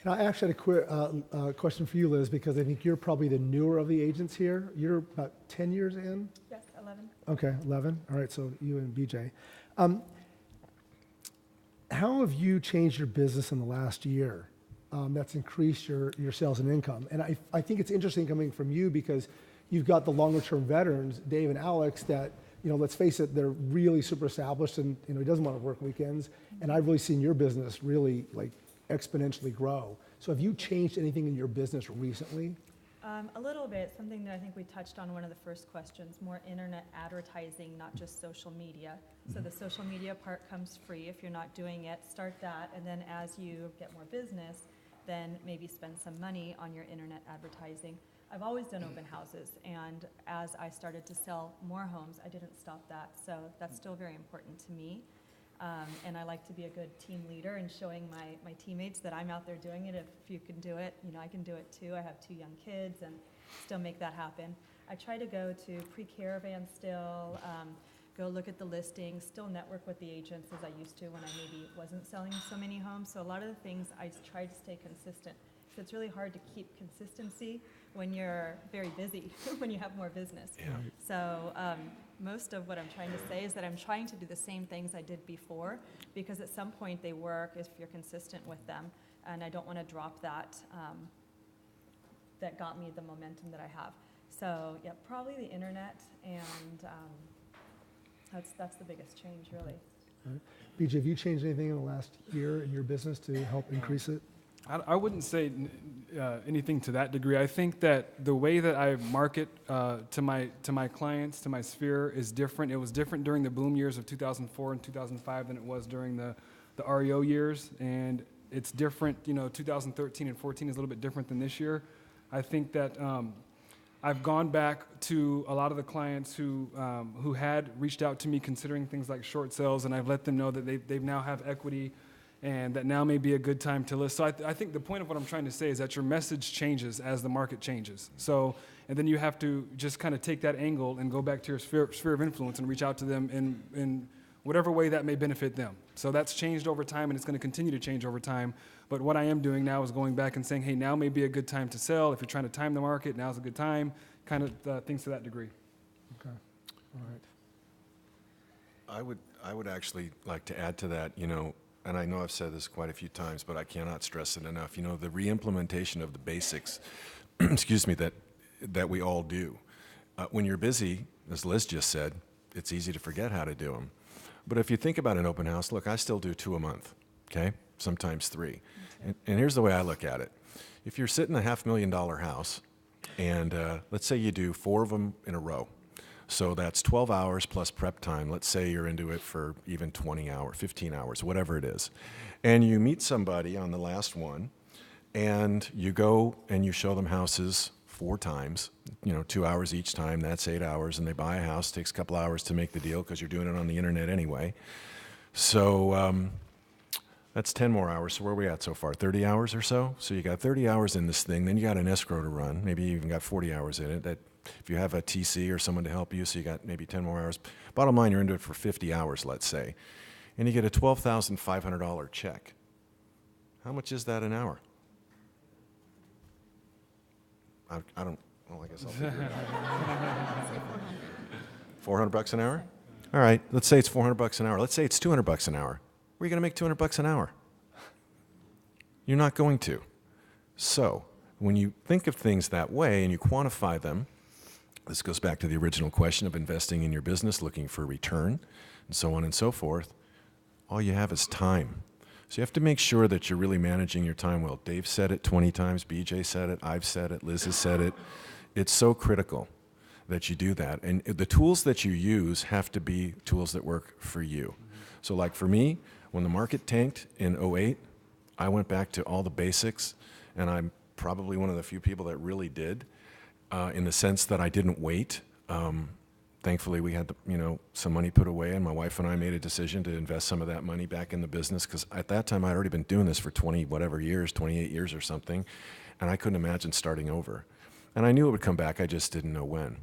And I actually had a question for you, Liz, because I think you're probably the newer of the agents here. You're about 10 years in? Yes, 11. Okay, 11. All right, so you and BJ. How have you changed your business in the last year that's increased your sales and income? And I think it's interesting coming from you because you've got the longer term veterans, Dave and Alex, that, let's face it, they're really super established and, he doesn't want to work weekends. And I've really seen your business really like exponentially grow. So have you changed anything in your business recently? A little bit, something that I think we touched on one of the first questions, more internet advertising, not just social media. So the social media part comes free. If you're not doing it, start that. And then as you get more business, then maybe spend some money on your internet advertising. I've always done open houses, and as I started to sell more homes, I didn't stop that. So that's still very important to me. And I like to be a good team leader and showing my teammates that I'm out there doing it. If you can do it, I can do it too. I have 2 young kids and still make that happen. I try to go to pre-caravan still, go look at the listings, still network with the agents as I used to when I maybe wasn't selling so many homes. So a lot of the things I try to stay consistent. So it's really hard to keep consistency when you're very busy, when you have more business. Yeah. So most of what I'm trying to say is that I'm trying to do the same things I did before, because at some point they work if you're consistent with them, and I don't want to drop that that got me the momentum that I have. So yeah, probably the internet, and that's the biggest change, really. All right. BJ, have you changed anything in the last year in your business to help increase it? I wouldn't say anything to that degree. I think that the way that I market to my clients, to my sphere, is different. It was different during the boom years of 2004 and 2005 than it was during the REO years, and it's different. 2013 and 14 is a little bit different than this year. I think that I've gone back to a lot of the clients who had reached out to me considering things like short sales, and I've let them know that they now have equity, and that now may be a good time to list. So I think the point of what I'm trying to say is that your message changes as the market changes. So, and then you have to just kind of take that angle and go back to your sphere of influence and reach out to them in whatever way that may benefit them. So that's changed over time, and it's going to continue to change over time. But what I am doing now is going back and saying, hey, now may be a good time to sell. If you're trying to time the market, now's a good time, kind of things to that degree. Okay, all right. I would actually like to add to that, and I know I've said this quite a few times, but I cannot stress it enough. The re-implementation of the basics, excuse me, that we all do. When you're busy, as Liz just said, it's easy to forget how to do them. But if you think about an open house, look, I still do 2 a month, okay? Sometimes 3. And here's the way I look at it. If you're sitting in a $500,000 house, and let's say you do 4 of them in a row, so that's 12 hours plus prep time. Let's say you're into it for even 20 hours, 15 hours, whatever it is. And you meet somebody on the last one, and you go and you show them houses 4 times, 2 hours each time, that's 8 hours, and they buy a house. It takes a couple hours to make the deal because you're doing it on the internet anyway. So that's 10 more hours. So where are we at so far? 30 hours or so? So you got 30 hours in this thing, then you got an escrow to run. Maybe you even got 40 hours in it. That if you have a TC or someone to help you, so you got maybe 10 more hours. Bottom line, you're into it for 50 hours, let's say. And you get a $12,500 check. How much is that an hour? I don't, well, I guess I'll figure it out. $400 an hour? All right, let's say it's $400 an hour. Let's say it's $200 an hour. Where are you going to make $200 an hour? You're not going to. So, when you think of things that way and you quantify them, this goes back to the original question of investing in your business, looking for return, and so on and so forth. All you have is time. So you have to make sure that you're really managing your time well. Dave said it 20 times, BJ said it, I've said it, Liz has said it. It's so critical that you do that. And the tools that you use have to be tools that work for you. So like for me, when the market tanked in '08, I went back to all the basics, and I'm probably one of the few people that really did, in the sense that I didn't wait. Thankfully, we had some money put away, and my wife and I made a decision to invest some of that money back in the business, because at that time I'd already been doing this for 28 years or something, and I couldn't imagine starting over. And I knew it would come back, I just didn't know when.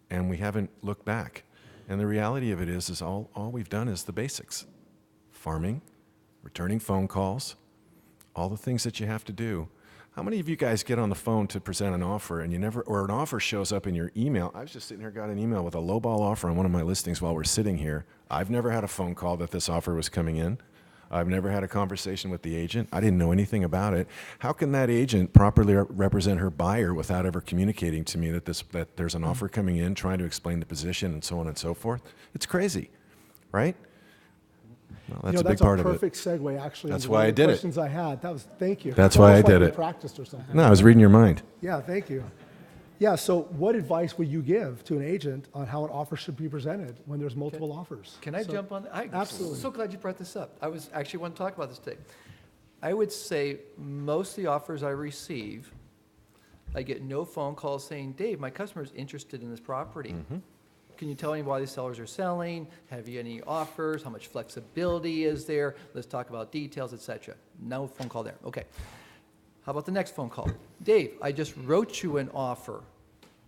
And we haven't looked back. And the reality of it is all we've done is the basics. Farming, returning phone calls, all the things that you have to do. How many of you guys get on the phone to present an offer and you never, or an offer shows up in your email? I was just sitting here, got an email with a lowball offer on one of my listings while we're sitting here. I've never had a phone call that this offer was coming in. I've never had a conversation with the agent. I didn't know anything about it. How can that agent properly represent her buyer without ever communicating to me that there's an offer coming in, trying to explain the position and so on and so forth? It's crazy, right? Well, that's a big part of it. That's a perfect segue, actually. That's into why one I of the did it. questions I had. Thank you. That's It's why I almost like did we it. practiced or something. No, I was reading your mind. Yeah, thank you. Yeah, so what advice would you give to an agent on how an offer should be presented when there's multiple offers? Can I So- jump on? I'm Absolutely. so glad you brought this up. I was actually want to talk about this today. I would say most of the offers I receive, I get no phone calls saying, Dave, my customer is interested in this property. Can you tell me why these sellers are selling? Have you any offers? How much flexibility is there? Let's talk about details, etc. No phone call there. Okay. How about the next phone call? Dave, I just wrote you an offer.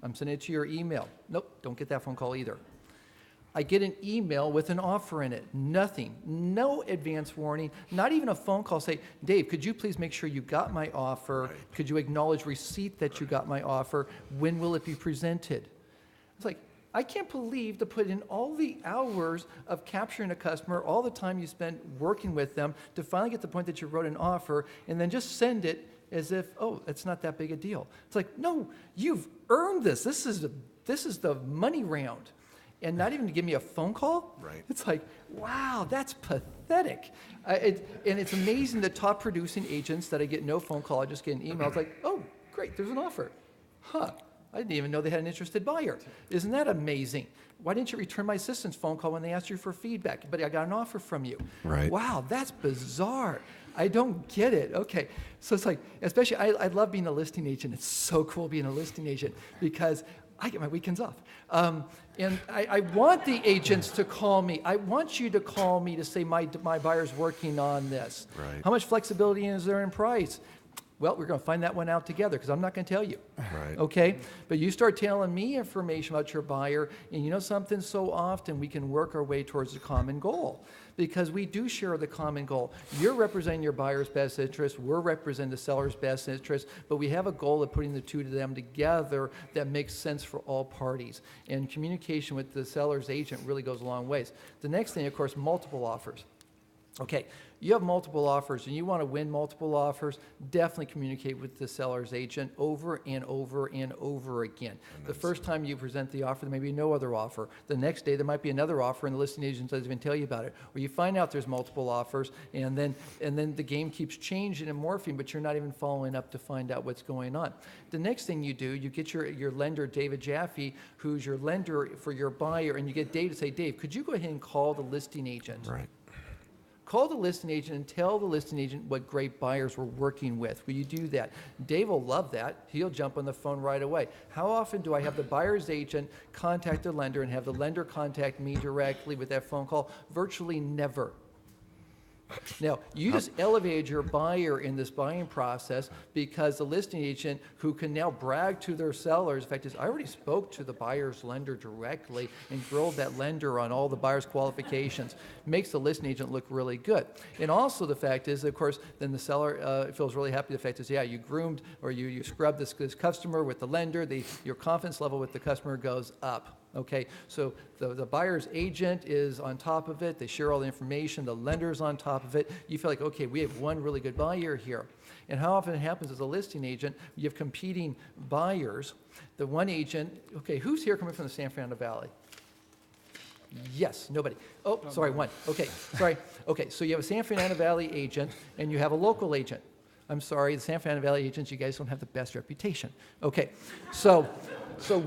I'm sending it to your email. Nope, don't get that phone call either. I get an email with an offer in it. Nothing. No advance warning. Not even a phone call. Say, Dave, could you please make sure you got my offer? Could you acknowledge receipt that you got my offer? When will it be presented? It's like, I can't believe to put in all the hours of capturing a customer, all the time you spent working with them to finally get to the point that you wrote an offer and then just send it as if, oh, it's not that big a deal. It's like, no, you've earned this. This is the money round. And not even to give me a phone call? Right. It's like, wow, that's pathetic. And it's amazing the top producing agents that I get no phone call, I just get an email. It's like, oh, great, there's an offer. Huh, I didn't even know they had an interested buyer. Isn't that amazing? Why didn't you return my assistant's phone call when they asked you for feedback? But I got an offer from you. Right. Wow, that's bizarre. I don't get it. Okay, so it's like, especially, I love being a listing agent. It's so cool being a listing agent because I get my weekends off. And I want the agents to call me. I want you to call me to say my buyer's working on this. Right. How much flexibility is there in price? Well, we're going to find that one out together because I'm not going to tell you. Right. Okay? But you start telling me information about your buyer, and you know something, so often we can work our way towards a common goal because we do share the common goal. You're representing your buyer's best interest, we're representing the seller's best interest, but we have a goal of putting the two of them together that makes sense for all parties. And communication with the seller's agent really goes a long ways. The next thing, of course, multiple offers. Okay, you have multiple offers and you want to win multiple offers, definitely communicate with the seller's agent over and over and over again. The first time you present the offer, there may be no other offer. The next day, there might be another offer and the listing agent doesn't even tell you about it. Or you find out there's multiple offers and then the game keeps changing and morphing, but you're not even following up to find out what's going on. The next thing you do, you get your lender, David Jaffe, who's your lender for your buyer, and you get Dave to say, Dave, could you go ahead and call the listing agent? Right. Call the listing agent and tell the listing agent what great buyers we're working with. Will you do that? Dave will love that. He'll jump on the phone right away. How often do I have the buyer's agent contact the lender and have the lender contact me directly with that phone call? Virtually never. Now, you just elevated your buyer in this buying process because the listing agent who can now brag to their sellers, in fact, I already spoke to the buyer's lender directly and grilled that lender on all the buyer's qualifications, makes the listing agent look really good. And also the fact is, of course, then the seller feels really happy. The fact is, yeah, you groomed or you scrubbed this customer with the lender, your confidence level with the customer goes up. Okay, so the buyer's agent is on top of it. They share all the information. The lender's on top of it. You feel like, okay, we have one really good buyer here. And how often it happens as a listing agent, you have competing buyers. The one agent, okay, who's here coming from the San Fernando Valley? Yes, nobody. Oh, sorry, one. Okay, sorry. Okay, so you have a San Fernando Valley agent and you have a local agent. I'm sorry, the San Fernando Valley agents, you guys don't have the best reputation. Okay, so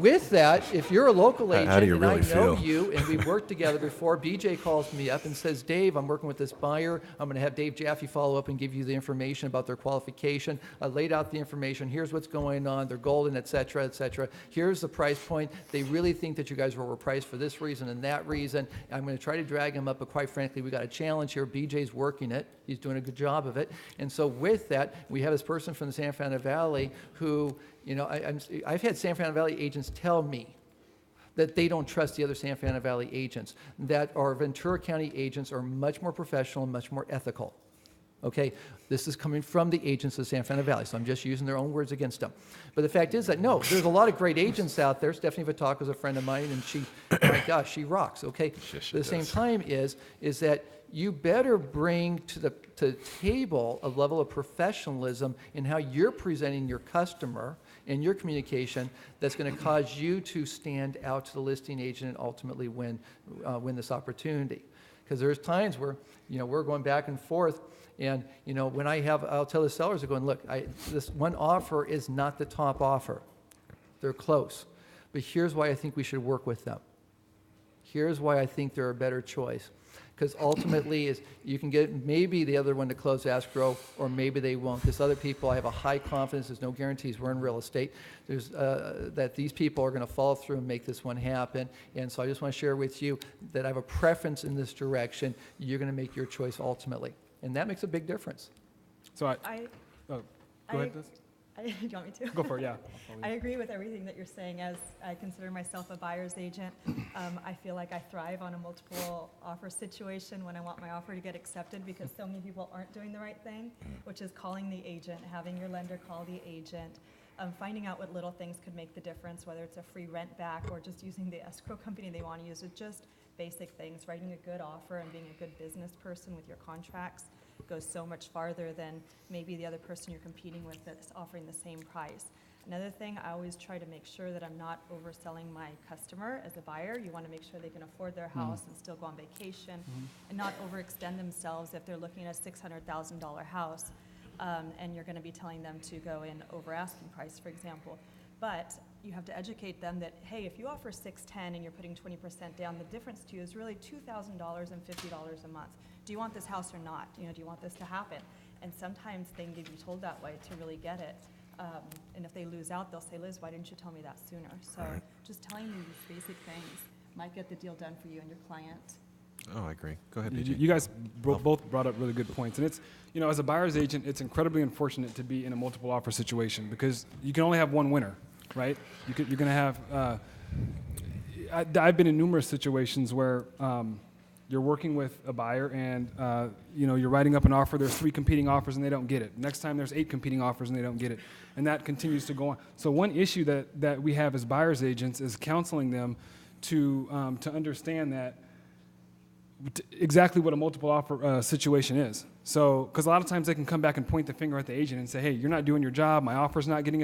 with that, if you're a local agent How do you and I really know feel? you and we worked together before, BJ calls me up and says, Dave, I'm working with this buyer. I'm going to have Dave Jaffe follow up and give you the information about their qualification. I laid out the information. Here's what's going on. They're golden, et cetera, et cetera. Here's the price point. They really think that you guys were overpriced for this reason and that reason. I'm going to try to drag them up, but quite frankly, we got a challenge here. BJ's working it. He's doing a good job of it. And so with that, we have this person from the San Fernando Valley who, you know, I've had San Fernando Valley agents tell me that they don't trust the other San Fernando Valley agents, that our Ventura County agents are much more professional and much more ethical. Okay, this is coming from the agents of San Fernando Valley, so I'm just using their own words against them. But the fact is that, no, there's a lot of great agents out there. Stephanie Vitaka is a friend of mine, and she, my gosh, she rocks, okay? Yes, she But at the same does. time is that you better bring to the table a level of professionalism in how you're presenting your customer and your communication that's going to cause you to stand out to the listing agent and ultimately win this opportunity. Because there's times where, we're going back and forth, and, when I'll tell the sellers, they're going, look, this one offer is not the top offer. They're close. But here's why I think we should work with them. Here's why I think they're a better choice. Because ultimately, is you can get maybe the other one to close escrow, or maybe they won't. This other people, I have a high confidence. There's no guarantees. We're in real estate. There's that these people are going to follow through and make this one happen. And so I just want to share with you that I have a preference in this direction. You're going to make your choice ultimately, and that makes a big difference. So I, go I- ahead, Liz. do you want me to? Go for it, yeah. I agree with everything that you're saying. As I consider myself a buyer's agent, I feel like I thrive on a multiple offer situation when I want my offer to get accepted, because so many people aren't doing the right thing, which is calling the agent, having your lender call the agent, finding out what little things could make the difference, whether it's a free rent back or just using the escrow company they want to use. It's just basic things. Writing a good offer and being a good business person with your contracts goes so much farther than maybe the other person you're competing with that's offering the same price. Another thing, I always try to make sure that I'm not overselling my customer as a buyer. You want to make sure they can afford their house and still go on vacation, and not overextend themselves if they're looking at a $600,000 house, and you're going to be telling them to go in over asking price, for example. But you have to educate them that, hey, if you offer $610 and you're putting 20% down, the difference to you is really $2,000 and $50 a month. Do you want this house or not? Do you want this to happen? And sometimes they need to be told that way to really get it. And if they lose out, they'll say, Liz, why didn't you tell me that sooner? So just telling you these basic things might get the deal done for you and your client. Oh, I agree. Go ahead, You BJ. you guys both brought up really good points. And it's, as a buyer's agent, it's incredibly unfortunate to be in a multiple offer situation, because you can only have one winner, right? You're going to have, I've been in numerous situations where you're working with a buyer and, you're writing up an offer, there's 3 competing offers and they don't get it. Next time there's 8 competing offers and they don't get it. And that continues to go on. So one issue that we have as buyer's agents is counseling them to understand that exactly what a multiple offer situation is. So, because a lot of times they can come back and point the finger at the agent and say, hey, you're not doing your job, my offer's not getting